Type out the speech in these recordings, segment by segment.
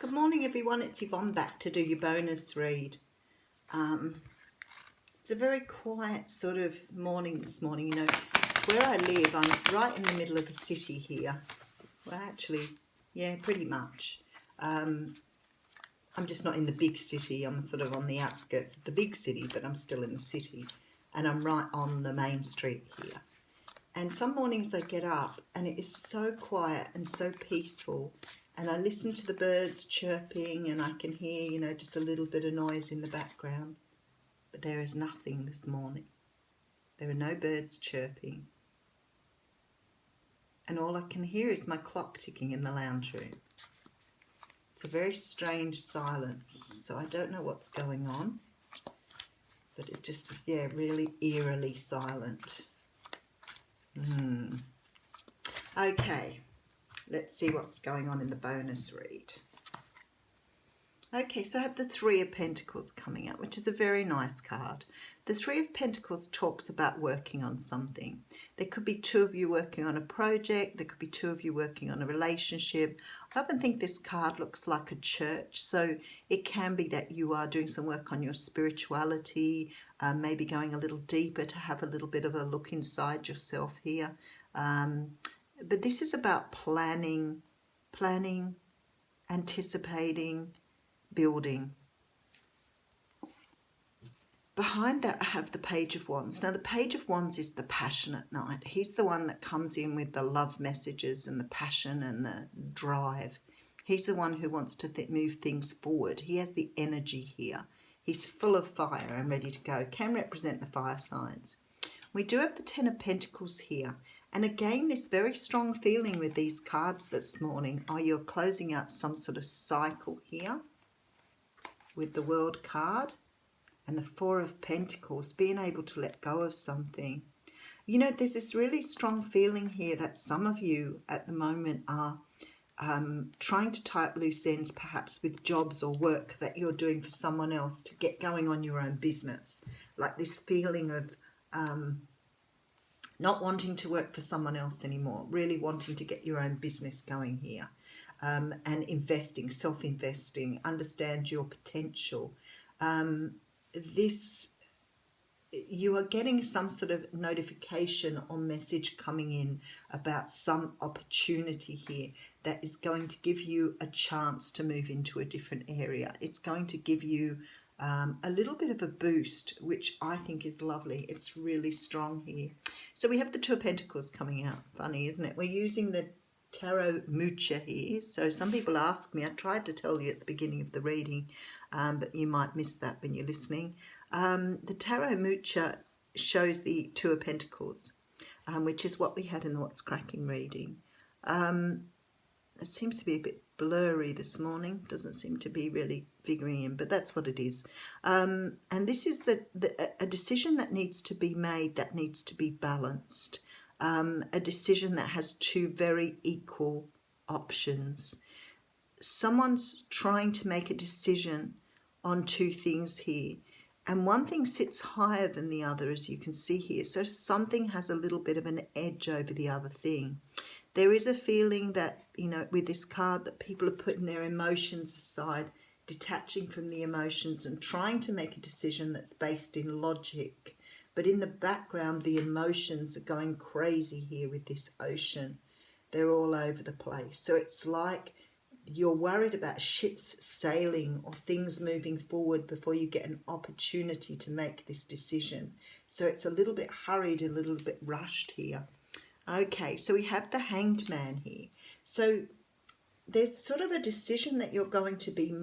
Good morning everyone, it's Yvonne back to do your bonus read. It's a very quiet sort of morning this morning. You know, where I live, I'm right in the middle of the city here. Well actually, yeah, pretty much. I'm just not in the big city, I'm sort of on the outskirts of the big city, but I'm still in the city. And I'm right on the main street here. And some mornings I get up and it is so quiet and so peaceful. And I listen to the birds chirping and I can hear, you know, just a little bit of noise in the background. But there is nothing this morning. There are no birds chirping. And all I can hear is my clock ticking in the lounge room. It's a very strange silence. So I don't know what's going on. But it's just, yeah, really eerily silent. Okay. Let's see what's going on in the bonus read. Okay, so I have the Three of Pentacles coming out, which is a very nice card. The Three of Pentacles talks about working on something. There could be two of you working on a project. There could be two of you working on a relationship. I often think this card looks like a church, so it can be that you are doing some work on your spirituality, maybe going a little deeper to have a little bit of a look inside yourself here. But this is about planning, anticipating, building. Behind that I have the Page of Wands. Now the Page of Wands is the passionate knight. He's the one that comes in with the love messages and the passion and the drive. He's the one who wants to move things forward. He has the energy here. He's full of fire and ready to go. Can represent the fire signs. We do have the Ten of Pentacles here. And again, this very strong feeling with these cards this morning. You're closing out some sort of cycle here with the World card and the Four of Pentacles, being able to let go of something. You know, there's this really strong feeling here that some of you at the moment are trying to tie up loose ends, perhaps with jobs or work that you're doing for someone else to get going on your own business. Like this feeling of not wanting to work for someone else anymore, really wanting to get your own business going here, and investing, self-investing, understand your potential. You are getting some sort of notification or message coming in about some opportunity here that is going to give you a chance to move into a different area. It's going to give you a little bit of a boost, which I think is lovely. It's really strong here. So we have the Two of Pentacles coming out. Funny, isn't it? We're using the Tarot Mucha here. So some people ask me, I tried to tell you at the beginning of the reading, but you might miss that when you're listening. The Tarot Mucha shows the Two of Pentacles, which is what we had in the What's Cracking reading. It seems to be a bit blurry this morning. Doesn't seem to be really figuring in, but that's what it is. And this is a decision that needs to be made, that needs to be balanced. A decision that has two very equal options. Someone's trying to make a decision on two things here. And one thing sits higher than the other, as you can see here. So something has a little bit of an edge over the other thing. There is a feeling that, you know, with this card, that people are putting their emotions aside, detaching from the emotions and trying to make a decision that's based in logic. But in the background, the emotions are going crazy here with this ocean. They're all over the place. So it's like you're worried about ships sailing or things moving forward before you get an opportunity to make this decision. So it's a little bit hurried, a little bit rushed here. Okay, so we have the Hanged Man here. So there's sort of a decision that you're going to be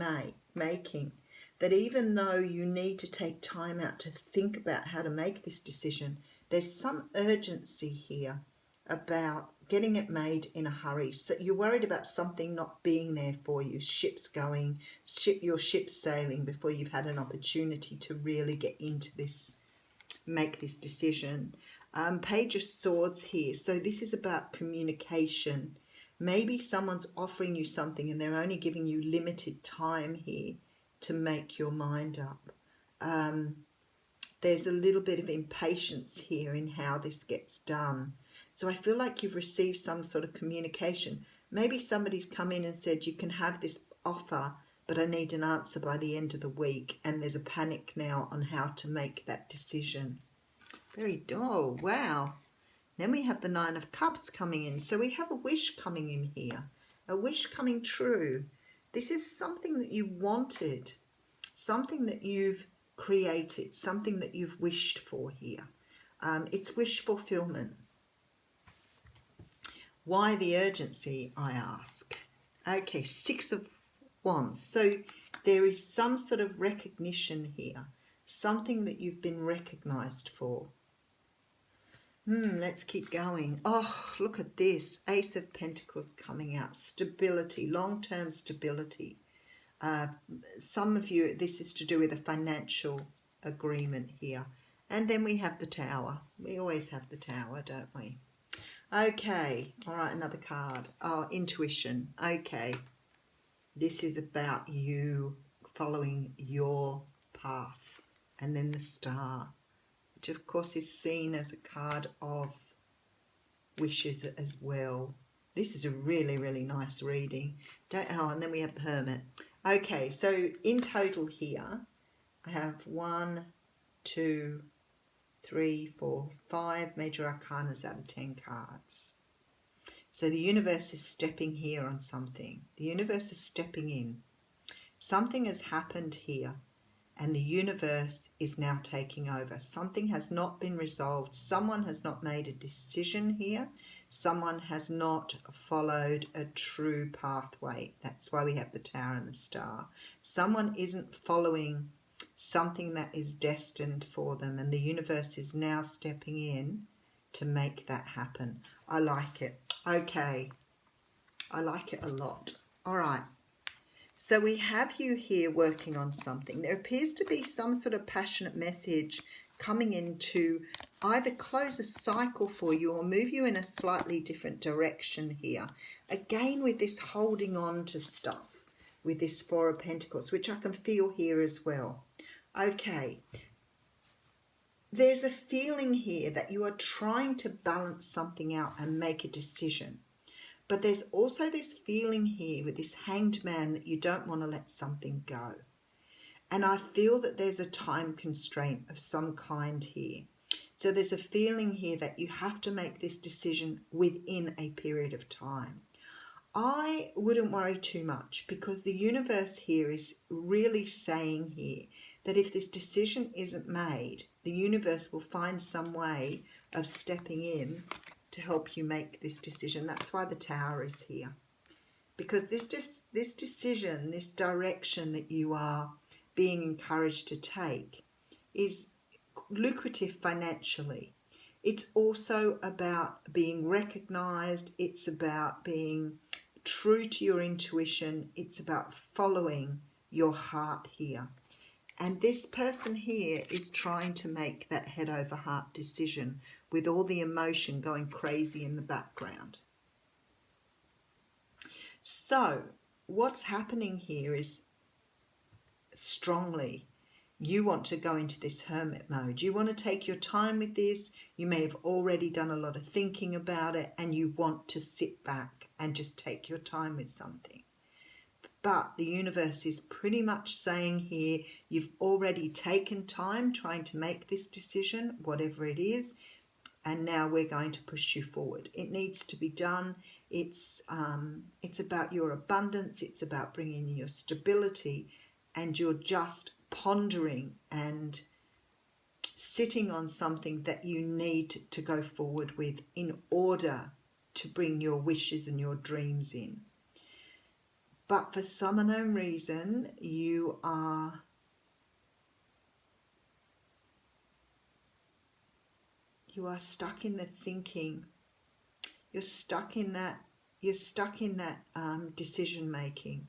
making, that even though you need to take time out to think about how to make this decision, there's some urgency here about getting it made in a hurry. So you're worried about something not being there for you, ships going, your ship's sailing before you've had an opportunity to really get into this, make this decision. Page of Swords here. So this is about communication. Maybe someone's offering you something and they're only giving you limited time here to make your mind up. There's a little bit of impatience here in how this gets done. So I feel like you've received some sort of communication, Maybe somebody's come in and said, you can have this offer, but I need an answer by the end of the week. And there's a panic now on how to make that decision. Oh, wow. Then we have the Nine of Cups coming in. So we have a wish coming in here, a wish coming true. This is something that you wanted, something that you've created, something that you've wished for here. It's wish fulfillment. Why the urgency, I ask? Okay, Six of Wands. So there is some sort of recognition here, something that you've been recognized for. Let's keep going. Oh, look at this. Ace of Pentacles coming out. Stability, long-term stability. Some of you, this is to do with a financial agreement here. And then we have the Tower. We always have the Tower, don't we? Okay. All right, another card. Oh, intuition. Okay. This is about you following your path. And then the Star, which of course is seen as a card of wishes as well. This is a really, really nice reading. And then we have the Hermit. Okay, so in total here, I have 1, 2, 3, 4, 5 major arcanas out of 10 cards. So the universe is stepping here on something. The universe is stepping in. Something has happened here, and the universe is now taking over. Something has not been resolved. Someone has not made a decision here. Someone has not followed a true pathway. That's why we have the Tower and the Star. Someone isn't following something that is destined for them, and the universe is now stepping in to make that happen. I like it. Okay. I like it a lot. All right. So we have you here working on something. There appears to be some sort of passionate message coming in to either close a cycle for you or move you in a slightly different direction here. Again, with this holding on to stuff, with this Four of Pentacles, which I can feel here as well. Okay. There's a feeling here that you are trying to balance something out and make a decision. But there's also this feeling here with this Hanged Man that you don't want to let something go. And I feel that there's a time constraint of some kind here. So there's a feeling here that you have to make this decision within a period of time. I wouldn't worry too much, because the universe here is really saying here that if this decision isn't made, the universe will find some way of stepping in to help you make this decision. That's why the Tower is here. Because this decision, this direction that you are being encouraged to take is lucrative financially. It's also about being recognized. It's about being true to your intuition. It's about following your heart here. And this person here is trying to make that head over heart decision with all the emotion going crazy in the background. So what's happening here is strongly you want to go into this hermit mode. You want to take your time with this. You may have already done a lot of thinking about it, and you want to sit back and just take your time with something. But the universe is pretty much saying here, you've already taken time trying to make this decision, whatever it is, and now we're going to push you forward. It needs to be done. It's about your abundance. It's about bringing in your stability, and you're just pondering and sitting on something that you need to go forward with in order to bring your wishes and your dreams in. But for some unknown reason, you are stuck in the thinking. You're stuck in that decision making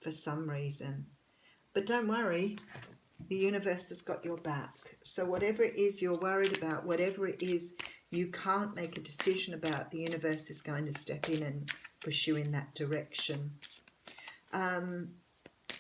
for some reason. But don't worry, the universe has got your back. So whatever it is you're worried about, whatever it is you can't make a decision about, the universe is going to step in and push you in that direction.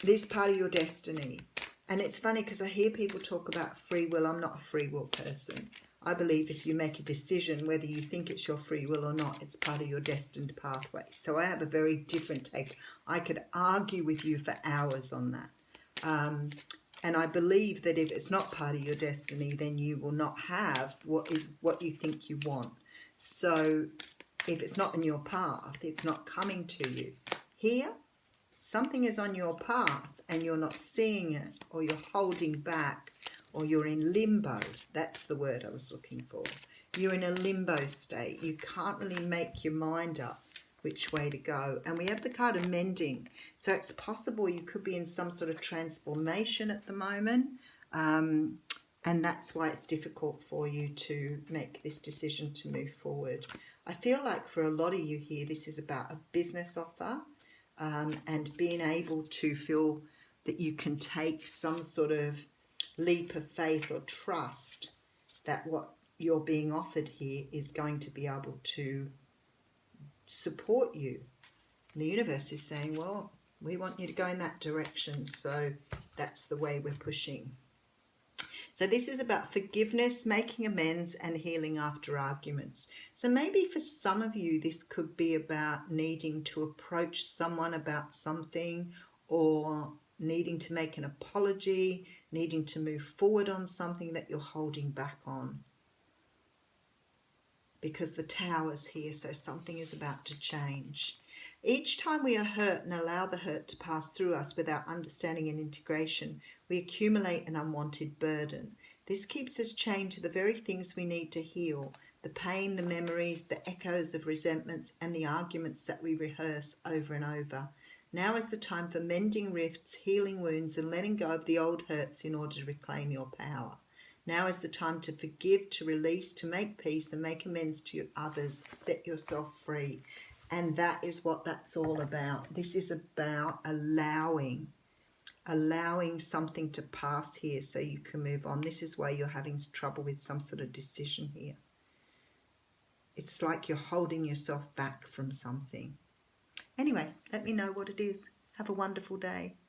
This part of your destiny. And it's funny because I hear people talk about free will. I'm not a free will person. I believe if you make a decision, whether you think it's your free will or not, it's part of your destined pathway. So I have a very different take. I could argue with you for hours on that. And I believe that if it's not part of your destiny, then you will not have what you think you want. So if it's not in your path, it's not coming to you. Here, something is on your path and you're not seeing it, or you're holding back, or you're in limbo. That's the word I was looking for. You're in a limbo state. You can't really make your mind up which way to go. And we have the card of mending. So it's possible you could be in some sort of transformation at the moment. And that's why it's difficult for you to make this decision to move forward. I feel like for a lot of you here, this is about a business offer, and being able to feel that you can take some sort of leap of faith or trust that what you're being offered here is going to be able to support you. And the universe is saying, well, we want you to go in that direction, so that's the way we're pushing. So this is about forgiveness, making amends, and healing after arguments. So maybe for some of you, this could be about needing to approach someone about something, or needing to make an apology, needing to move forward on something that you're holding back on. Because the Tower's here, so something is about to change. Each time we are hurt and allow the hurt to pass through us without understanding and integration, we accumulate an unwanted burden. This keeps us chained to the very things we need to heal: the pain, the memories, the echoes of resentments, and the arguments that we rehearse over and over. Now is the time for mending rifts, healing wounds, and letting go of the old hurts in order to reclaim your power. Now is the time to forgive, to release, to make peace, and make amends to others. Set yourself free. And that is what that's all about. This is about allowing something to pass here so you can move on. This is why you're having trouble with some sort of decision here. It's like you're holding yourself back from something. Anyway, let me know what it is. Have a wonderful day.